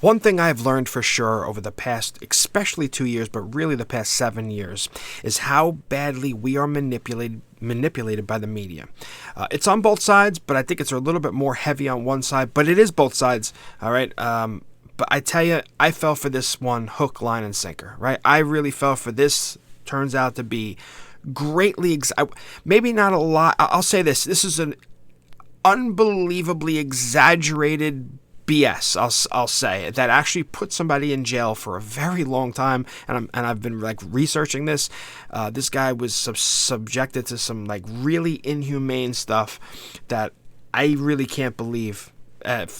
One thing I've learned for sure over the past, especially 2 years, but really the past 7 years, is how badly we are manipulated by the media. It's on both sides, but I think it's a little bit more heavy on one side, but it is both sides, all right? But I tell you, I fell for this one hook, line, and sinker, right? I really fell for this. Turns out to be greatly, maybe not a lot. I'll say this. This is an unbelievably exaggerated BS, I'll say, that actually put somebody in jail for a very long time, and I've been like researching this. This guy was subjected to some like really inhumane stuff that I really can't believe.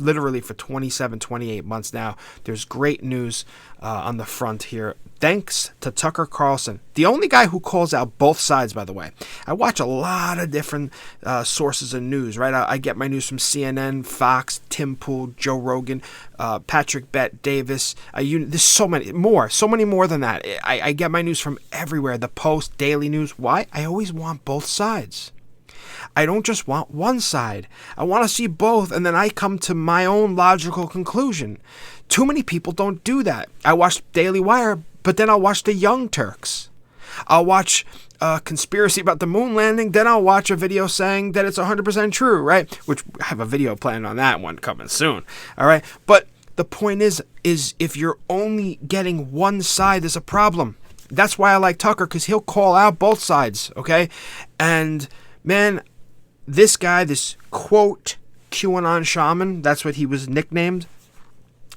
Literally for 27, 28 months now. There's great news on the front here. Thanks to Tucker Carlson, the only guy who calls out both sides, by the way. I watch a lot of different sources of news, right? I get my news from CNN, Fox, Tim Pool, Joe Rogan, Patrick Bet Davis. There's so many more than that. I get my news from everywhere. The Post, Daily News. Why? I always want both sides. I don't just want one side. I want to see both, and then I come to my own logical conclusion. Too many people don't do that. I watch Daily Wire, but then I'll watch the Young Turks. I'll watch a conspiracy about the moon landing, then I'll watch a video saying that it's 100% true, right? Which I have a video planned on that one coming soon, all right? But the point is if you're only getting one side, there's a problem. That's why I like Tucker, because he'll call out both sides, okay? And, man, this guy, this quote QAnon shaman, that's what he was nicknamed,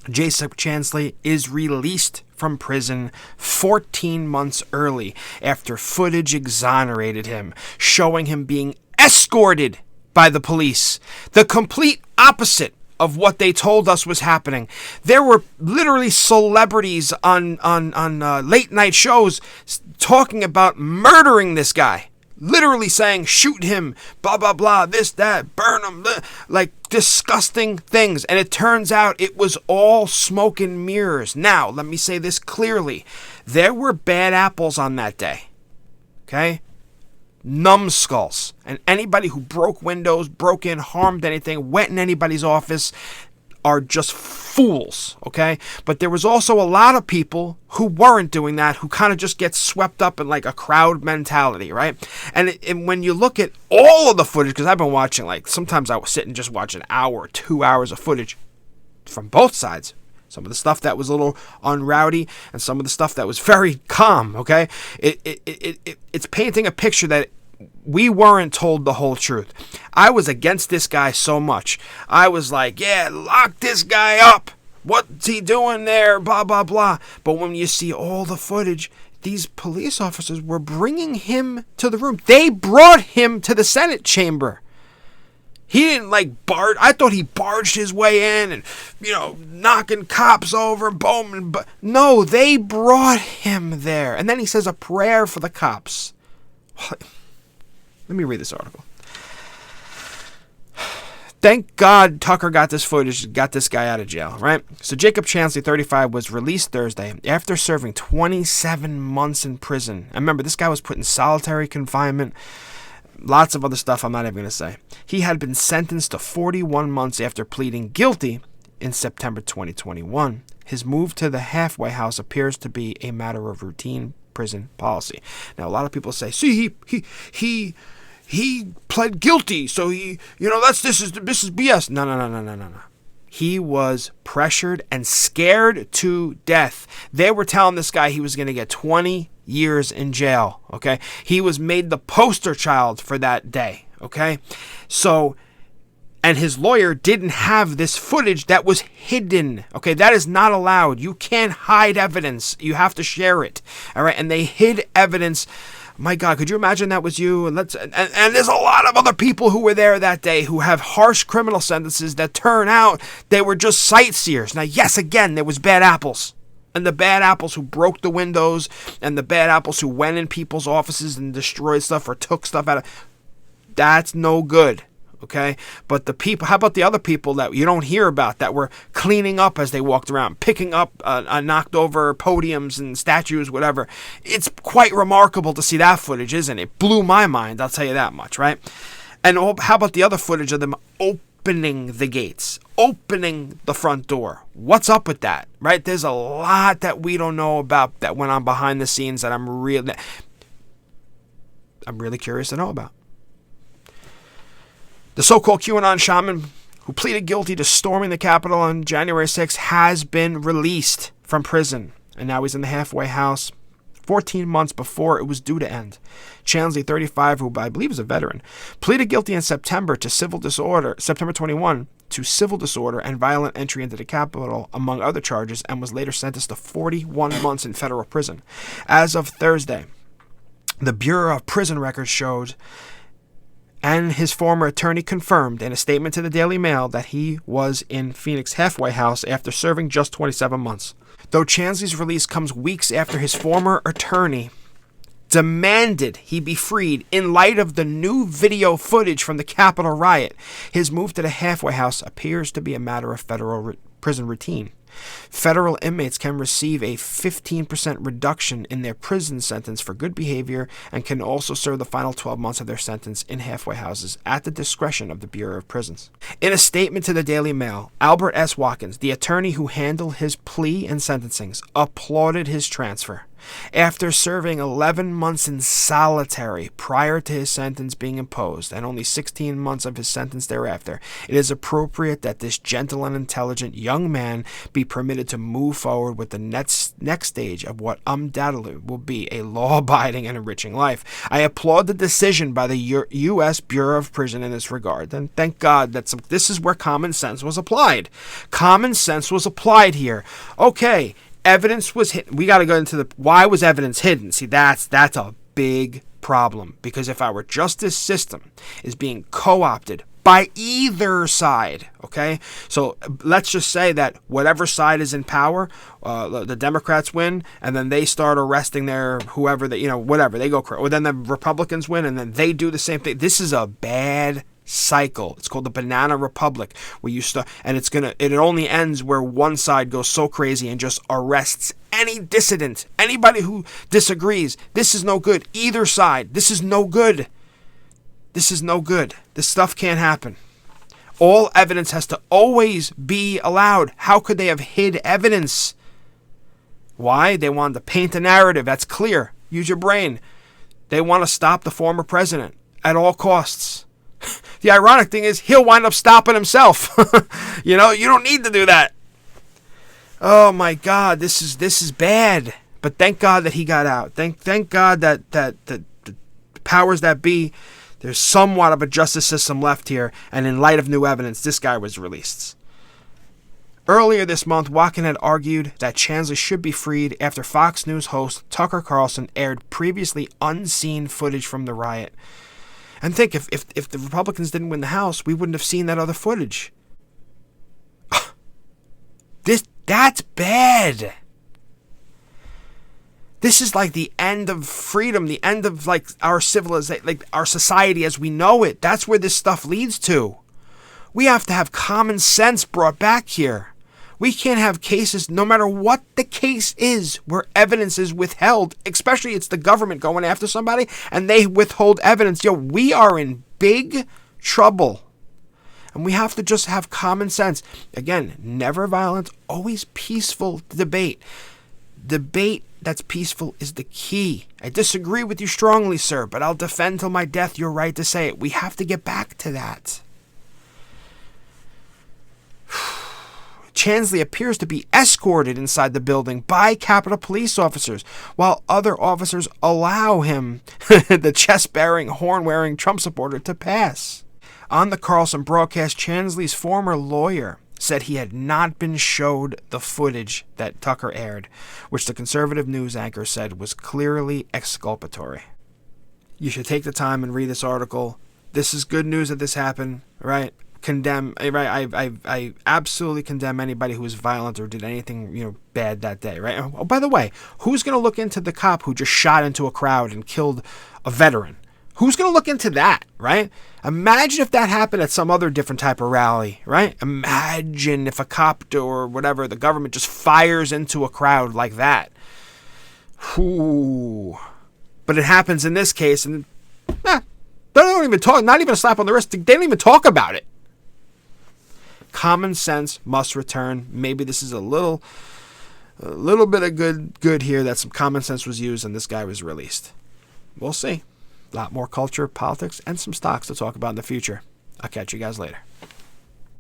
Jason Chansley, is released from prison 14 months early after footage exonerated him, showing him being escorted by the police. The complete opposite of what they told us was happening. There were literally celebrities on late night shows talking about murdering this guy. Literally saying, shoot him, blah, blah, blah, this, that, burn him, like disgusting things. And it turns out it was all smoke and mirrors. Now, let me say this clearly. There were bad apples on that day. Okay? Numbskulls. And anybody who broke windows, broke in, harmed anything, went in anybody's office are just fools, okay? But there was also a lot of people who weren't doing that, who kind of just get swept up in like a crowd mentality, right? And when you look at all of the footage, because I've been watching, like, sometimes I was sitting and just watch an hour, 2 hours of footage from both sides. Some of the stuff that was a little unrowdy and some of the stuff that was very calm, okay? It's painting a picture that we weren't told the whole truth. I was against this guy so much. I was like, yeah, lock this guy up. What's he doing there? Blah, blah, blah. But when you see all the footage, these police officers were bringing him to the room. They brought him to the Senate chamber. He didn't I thought he barged his way in and, knocking cops over, boom. But no, they brought him there. And then he says a prayer for the cops. Let me read this article. Thank God Tucker got this footage, got this guy out of jail, right? So Jacob Chansley, 35, was released Thursday after serving 27 months in prison. And remember, this guy was put in solitary confinement. Lots of other stuff I'm not even going to say. He had been sentenced to 41 months after pleading guilty in September 2021. His move to the halfway house appears to be a matter of routine prison policy. Now, a lot of people say, see, he pled guilty, so this is BS. No. He was pressured and scared to death. They were telling this guy he was going to get 20 years in jail, okay? He was made the poster child for that day, okay? So, and his lawyer didn't have this footage that was hidden, okay? That is not allowed. You can't hide evidence. You have to share it, all right? And they hid evidence. My God, could you imagine that was you? And there's a lot of other people who were there that day who have harsh criminal sentences that turn out they were just sightseers. Now, yes, again, there was bad apples. And the bad apples who broke the windows and the bad apples who went in people's offices and destroyed stuff or took stuff out of... That's no good, okay? But the people, how about the other people that you don't hear about that were cleaning up as they walked around, picking up knocked over podiums and statues, whatever. It's quite remarkable to see that footage, isn't it? It blew my mind, I'll tell you that much, right? And how about the other footage of them opening the gates, opening the front door. What's up with that, right? There's a lot that we don't know about that went on behind the scenes that I'm really curious to know about. The so-called QAnon shaman who pleaded guilty to storming the Capitol on January 6th has been released from prison, and now he's in the halfway house 14 months before it was due to end. Chansley, 35, who I believe is a veteran, pleaded guilty in September 21, to civil disorder and violent entry into the Capitol, among other charges, and was later sentenced to 41 months in federal prison. As of Thursday, the Bureau of Prison Records showed, and his former attorney confirmed in a statement to the Daily Mail, that he was in Phoenix halfway house after serving just 27 months. Though Chansley's release comes weeks after his former attorney demanded he be freed in light of the new video footage from the Capitol riot, his move to the halfway house appears to be a matter of federal prison routine. Federal inmates can receive a 15% reduction in their prison sentence for good behavior and can also serve the final 12 months of their sentence in halfway houses at the discretion of the Bureau of Prisons. In a statement to the Daily Mail, Albert S. Watkins, the attorney who handled his plea and sentencings, applauded his transfer. After serving 11 months in solitary prior to his sentence being imposed, and only 16 months of his sentence thereafter, it is appropriate that this gentle and intelligent young man be permitted to move forward with the next stage of what undoubtedly will be a law-abiding and enriching life. I applaud the decision by the U.S. Bureau of Prison in this regard, and thank God that this is where common sense was applied. Common sense was applied here. Okay. Evidence was hidden. We got to go into why was evidence hidden? See, that's a big problem, because if our justice system is being co-opted by either side, okay? So let's just say that whatever side is in power, the Democrats win, and then they start arresting their whoever whatever, they go crazy. Or then the Republicans win, and then they do the same thing. This is a bad cycle. It's called the Banana Republic, where you start, and it only ends where one side goes so crazy and just arrests any dissident, anybody who disagrees. This is no good. Either side. This is no good. This is no good. This stuff can't happen. All evidence has to always be allowed. How could they have hid evidence? Why? They wanted to paint a narrative. That's clear. Use your brain. They want to stop the former president at all costs. The ironic thing is he'll wind up stopping himself. You don't need to do that. Oh my God, this is bad. But thank God that he got out. Thank God that the powers that be, there's somewhat of a justice system left here, and in light of new evidence, this guy was released. Earlier this month, Watkins had argued that Chansley should be freed after Fox News host Tucker Carlson aired previously unseen footage from the riot. And think, if the Republicans didn't win the House, we wouldn't have seen that other footage. That's bad. This is like the end of freedom, the end of like our civilization, like our society as we know it. That's where this stuff leads to. We have to have common sense brought back here. We can't have cases, no matter what the case is, where evidence is withheld, especially it's the government going after somebody and they withhold evidence. We are in big trouble. And we have to just have common sense. Again, never violence, always peaceful debate. Debate that's peaceful is the key. I disagree with you strongly, sir, but I'll defend till my death your right to say it. We have to get back to that. Chansley appears to be escorted inside the building by Capitol police officers, while other officers allow him, the chest-bearing, horn-wearing Trump supporter, to pass. On the Carlson broadcast, Chansley's former lawyer said he had not been showed the footage that Tucker aired, which the conservative news anchor said was clearly exculpatory. You should take the time and read this article. This is good news that this happened, right? I absolutely condemn anybody who was violent or did anything, bad that day, right? Oh, by the way, who's going to look into the cop who just shot into a crowd and killed a veteran? Who's going to look into that, right? Imagine if that happened at some other different type of rally, right? Imagine if a cop or whatever, the government just fires into a crowd like that. Ooh. But it happens in this case, and they don't even talk, not even a slap on the wrist. They don't even talk about it. Common sense must return. Maybe this is a little bit of good here that some common sense was used and this guy was released. We'll see. A lot more culture, politics, and some stocks to talk about in the future. I'll catch you guys later.